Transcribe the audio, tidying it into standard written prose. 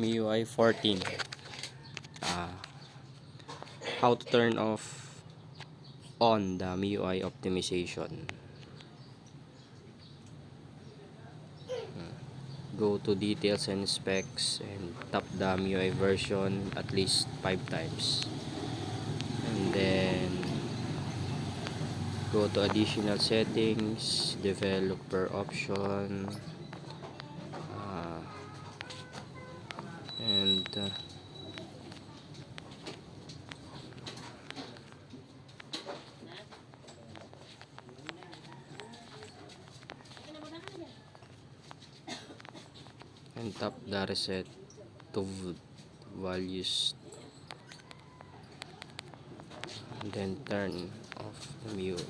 MIUI 14. How to turn off on the MIUI optimization. Go to details and specs and tap the MIUI version at least 5 times, and then go to additional settings, developer option, and tap the reset to values, and then turn off the MIUI.